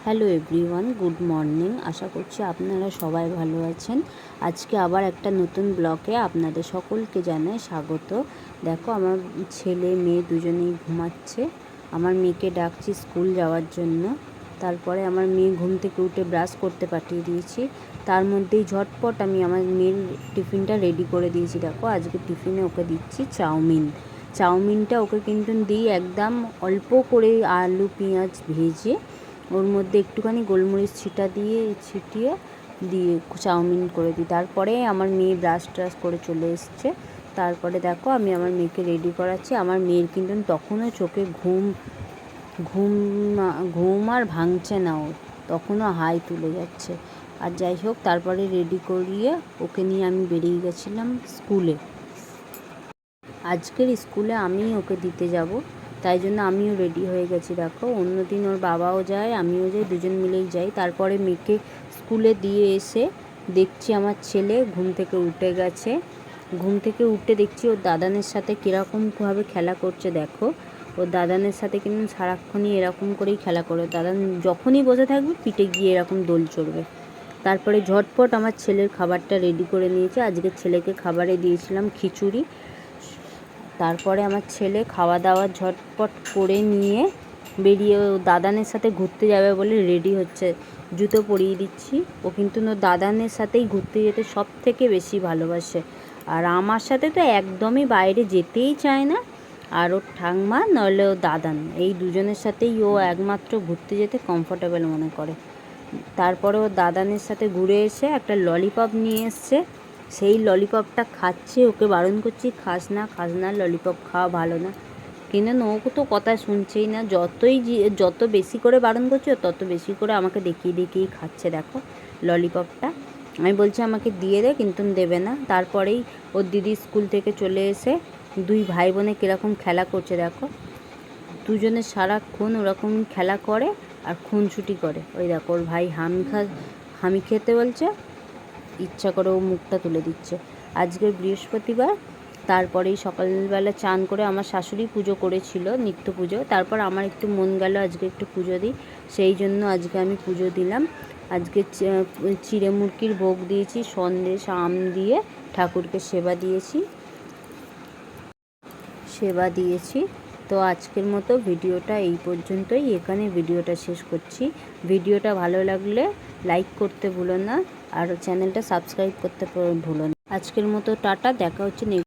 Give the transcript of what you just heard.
Hello everyone, good morning. আশা করছি আপনারা সবাই ভালো আছেন। আজকে আবার একটা নতুন ব্লগে আপনাদের সকলকে জানাই স্বাগত। দেখো, আমার ছেলে মেয়ে দুজনেই ঘুমাচ্ছে। আমার মেয়েকে ডাকছি স্কুল যাওয়ার জন্য। তারপরে আমার মেয়ে ঘুম থেকে উঠে ব্রাশ করতে পাঠিয়ে দিয়েছি। তার মধ্যেই ঝটপট আমি আমার মেয়ের টিফিনটা রেডি করে দিয়েছি। দেখো, আজকে টিফিনে ওকে দিচ্ছি চাউমিনটা ওকে কিন্তু দিই একদম অল্প করে আলু পেঁয়াজ ভেজে ওর মধ্যে একটুখানি গোলমরিচ ছিটিয়ে দিয়ে চাউমিন করে দিই। তারপরে আমার মেয়ে ব্রাশ ট্রাশ করে চলে এসছে। তারপরে দেখো, আমি আমার মেয়েকে রেডি করাচ্ছি। আমার মেয়ের কিন্তু তখনও চোখে ঘুম আর ভাঙছে না, ওর তখনও হাই তুলে যাচ্ছে। আর যাই হোক, তারপরে রেডি করিয়ে ওকে নিয়ে আমি বেরিয়ে গেছিলাম স্কুলে। আজকের স্কুলে আমি ওকে দিতে যাব, তাই জন্য আমিও রেডি হয়ে গেছি। দেখো, অন্যদিন ওর বাবাও যায়, আমিও যাই, দুজন মিলেই যাই। তারপরে মেয়েকে স্কুলে দিয়ে এসে দেখছি আমার ছেলে ঘুম থেকে উঠে গেছে। ঘুম থেকে উঠে দেখছি ওর দাদানের সাথে কীরকমভাবে খেলা করছে। দেখো, ওর দাদানের সাথে কিন্তু সারাক্ষণই এরকম করেই খেলা করে। দাদান যখনই বসে থাকবে পিঠে গিয়ে এরকম দোল চড়বে। তারপরে ঝটপট আমার ছেলের খাবারটা রেডি করে নিয়েছে। আজকে ছেলেকে খাবারে দিয়েছিলাম খিচুড়ি। তারপরে আমার ছেলে খাওয়া দাওয়া ঝটপট করে নিয়ে বেরিয়ে দাদানের সাথে ঘুরতে যাবে বলে রেডি হচ্ছে। জুতো পরিয়ে দিচ্ছি। ও কিন্তু ওর দাদানের সাথেই ঘুরতে যেতে সব থেকে বেশি ভালোবাসে। আর আমার সাথে তো একদমই বাইরে যেতেই চায় না। আর ওর ঠাম্মা নইলে ও দাদান, এই দুজনের সাথেই ও একমাত্র ঘুরতে যেতে কমফোর্টেবল মনে করে। তারপরে ওর দাদানের সাথে ঘুরে এসে একটা ললিপপ নিয়ে এসছে। সেই ললিপপটা খাচ্ছে। ওকে বারণ করছি, খাস না, ললিপপ খাওয়া ভালো না। কিন্তু ও তো কথা শুনছেই না। যত বেশি করে বারণ করছে তত বেশি করে আমাকে দেখিয়েই খাচ্ছে। দেখো ললিপপটা, আমি বলছি আমাকে দিয়ে দে, কিন্তু দেবে না। তারপরেই ওর দিদি স্কুল থেকে চলে এসে দুই ভাই বোনে কীরকম খেলা করছে। দেখো, দুজনে সারাক্ষণ ওরকম খেলা করে আর খুনসুটি করে। ওই দেখো, ওর ভাই হামি খেতে বলছে, ইচ্ছা করে ও মুখটা তুলে দিচ্ছে। আজকে বৃহস্পতিবার। তারপরেই সকালবেলা চান করে আমার শাশুড়ি পুজো করেছিল, নিত্য পুজো। তারপর আমার একটু মন গেল আজকে একটু পুজো দিই, সেই জন্য আজকে আমি পুজো দিলাম। আজকে চিড়ে মুরগির ভোগ দিয়েছি, সন্দেশ আম দিয়ে ঠাকুরকে সেবা দিয়েছি। তো আজকের মতো ভিডিওটা এই পর্যন্তই। এখানে ভিডিওটা শেষ করছি। ভিডিওটা ভালো লাগলে লাইক করতে ভুলো না, আর চ্যানেলটা সাবস্ক্রাইব করতে ভুলো না। আজকের মতো টাটা, দেখা হচ্ছে